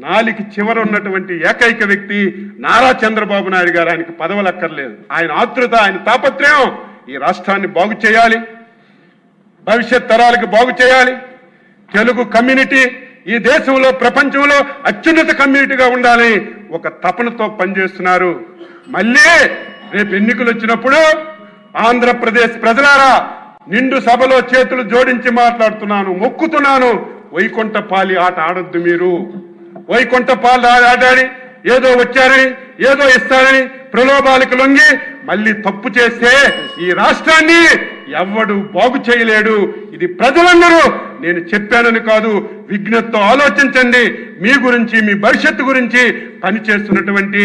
నాలికి చివర ఉన్నటువంటి ఏకైక వ్యక్తి నారా చంద్రబాబు నాయుడు గారు. ఆయనకి పదవులు అక్కర్లేదు. ఆయన ఆతృత, ఆయన తాపత్రయం ఈ రాష్ట్రాన్ని బాగు చేయాలి, భవిష్యత్ తరాలకు బాగు చేయాలి. తెలుగు కమ్యూనిటీ ఈ దేశంలో ప్రపంచంలో అత్యున్నత కమ్యూనిటీగా ఉండాలి ఒక తపనతో పనిచేస్తున్నారు. మళ్ళీ రేపు ఎన్నికలు వచ్చినప్పుడు ఆంధ్రప్రదేశ్ ప్రజలారా, నిండు సభలో చేతులు జోడించి మాట్లాడుతున్నాను, మొక్కుతున్నాను, వైకుంఠపాలి ఆట ఆడొద్దు. మీరు వైకుంఠపాలి ఆడాడి ఏదో వచ్చారని, ఏదో ఇస్తారని ప్రలోభాలకు లొంగి మళ్ళీ తప్పు చేస్తే ఈ రాష్ట్రాన్ని ఎవ్వడు బాగు చేయలేడు. ఇది ప్రజలందరూ నేను చెప్పానని కాదు, విజ్ఞతతో ఆలోచించండి. మీ గురించి, మీ భవిష్యత్తు గురించి పనిచేస్తున్నటువంటి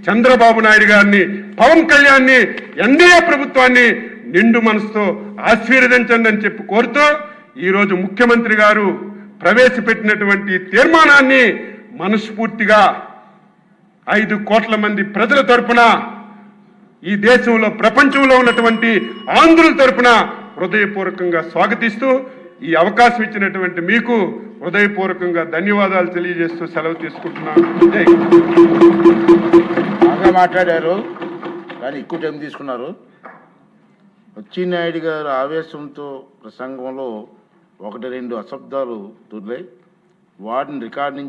చంద్రబాబు నాయుడు గారిని, పవన్ కళ్యాణ్ని, ఎన్డీఏ ప్రభుత్వాన్ని నిండు మనసుతో ఆశీర్వదించండి అని చెప్పి కోరుతూ, ఈరోజు ముఖ్యమంత్రి గారు ప్రవేశపెట్టినటువంటి తీర్మానాన్ని మనస్ఫూర్తిగా 5 కోట్ల మంది ప్రజల తరపున, ఈ దేశంలో ప్రపంచంలో ఉన్నటువంటి ఆంధ్రుల తరపున హృదయపూర్వకంగా స్వాగతిస్తూ, ఈ అవకాశం ఇచ్చినటువంటి మీకు హృదయపూర్వకంగా ధన్యవాదాలు తెలియజేస్తూ సెలవు తీసుకుంటున్నాను. బాగా మాట్లాడారు, కానీ ఎక్కువ టైం తీసుకున్నారు. అచ్చెన్నాయుడు గారు ఆవేశంతో ప్రసంగంలో 1-2 అశబ్దాలు దొర్లాయి. వాటిని రికార్డింగ్